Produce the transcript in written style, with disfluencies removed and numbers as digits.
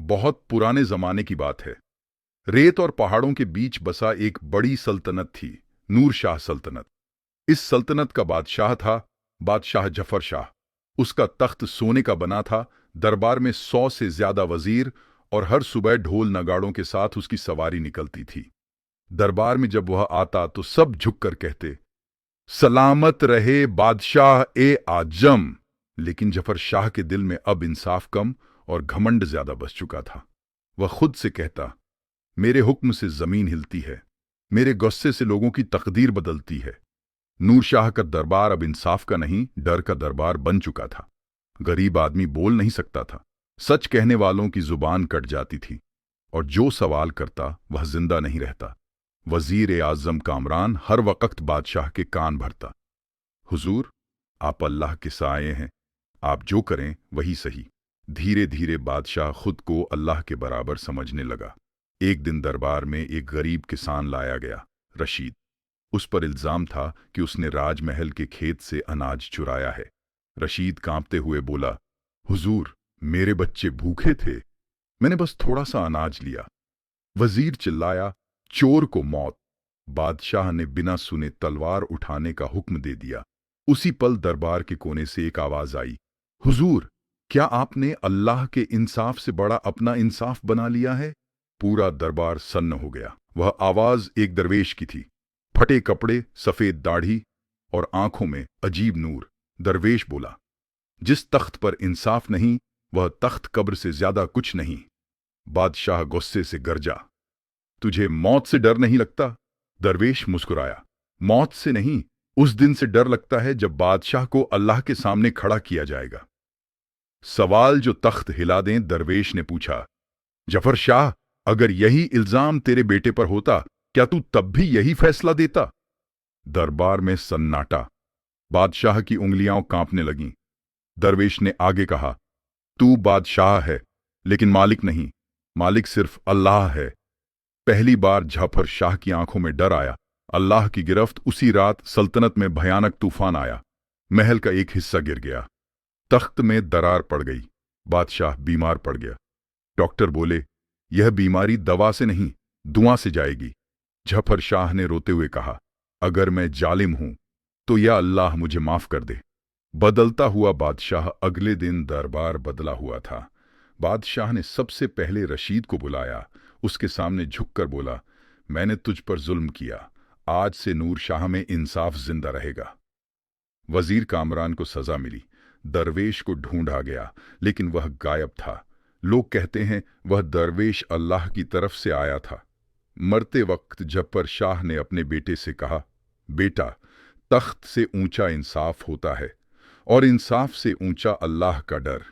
बहुत पुराने जमाने की बात है। रेत और पहाड़ों के बीच बसा एक बड़ी सल्तनत थी, नूर शाह सल्तनत। इस सल्तनत का बादशाह था बादशाह जफर शाह। उसका तख्त सोने का बना था, दरबार में 100 से ज्यादा वजीर और हर सुबह ढोल नगाड़ों के साथ उसकी सवारी निकलती थी। दरबार में जब वह आता तो सब झुककर कहते, सलामत रहे बादशाह ए आजम। लेकिन जफर शाह के दिल में अब इंसाफ कम और घमंड ज्यादा बस चुका था। वह खुद से कहता, मेरे हुक्म से जमीन हिलती है, मेरे गुस्से से लोगों की तकदीर बदलती है। नूर शाह का दरबार अब इंसाफ का नहीं, डर का दरबार बन चुका था। गरीब आदमी बोल नहीं सकता था, सच कहने वालों की जुबान कट जाती थी, और जो सवाल करता वह जिंदा नहीं रहता। वजीर आजम कामरान हर वक्त बादशाह के कान भरता, हुजूर, आप अल्लाह के साए हैं, आप जो करें वही सही। धीरे धीरे बादशाह खुद को अल्लाह के बराबर समझने लगा। एक दिन दरबार में एक गरीब किसान लाया गया, रशीद। उस पर इल्जाम था कि उसने राजमहल के खेत से अनाज चुराया है। रशीद कांपते हुए बोला, हुजूर, मेरे बच्चे भूखे थे, मैंने बस थोड़ा सा अनाज लिया। वजीर चिल्लाया, चोर को मौत। बादशाह ने बिना सुने तलवार उठाने का हुक्म दे दिया। उसी पल दरबार के कोने से एक आवाज आई, हुजूर, क्या आपने अल्लाह के इंसाफ से बड़ा अपना इंसाफ बना लिया है? पूरा दरबार सन्न हो गया। वह आवाज एक दरवेश की थी, फटे कपड़े, सफेद दाढ़ी और आंखों में अजीब नूर। दरवेश बोला, जिस तख्त पर इंसाफ नहीं, वह तख्त कब्र से ज्यादा कुछ नहीं। बादशाह गुस्से से गरजा, तुझे मौत से डर नहीं लगता? दरवेश मुस्कुराया, मौत से नहीं, उस दिन से डर लगता है जब बादशाह को अल्लाह के सामने खड़ा किया जाएगा। सवाल जो तख्त हिला दें। दरवेश ने पूछा, जफर शाह, अगर यही इल्जाम तेरे बेटे पर होता, क्या तू तब भी यही फैसला देता? दरबार में सन्नाटा। बादशाह की उंगलियां कांपने लगीं। दरवेश ने आगे कहा, तू बादशाह है, लेकिन मालिक नहीं। मालिक सिर्फ अल्लाह है। पहली बार जफर शाह की आंखों में डर आया। अल्लाह की गिरफ्त। उसी रात सल्तनत में भयानक तूफान आया। महल का एक हिस्सा गिर गया, तख्त में दरार पड़ गई, बादशाह बीमार पड़ गया। डॉक्टर बोले, यह बीमारी दवा से नहीं, दुआ से जाएगी। जफर शाह ने रोते हुए कहा, अगर मैं जालिम हूं तो या अल्लाह मुझे माफ कर दे। बदलता हुआ बादशाह। अगले दिन दरबार बदला हुआ था। बादशाह ने सबसे पहले रशीद को बुलाया। उसके सामने झुककर बोला, मैंने तुझ पर जुल्म किया, आज से नूर शाह में इंसाफ जिंदा रहेगा। वजीर कामरान को सजा मिली। दरवेश को ढूंढा गया, लेकिन वह गायब था। लोग कहते हैं वह दरवेश अल्लाह की तरफ से आया था। मरते वक्त जफर शाह ने अपने बेटे से कहा, बेटा, तख्त से ऊंचा इंसाफ होता है, और इंसाफ से ऊंचा अल्लाह का डर।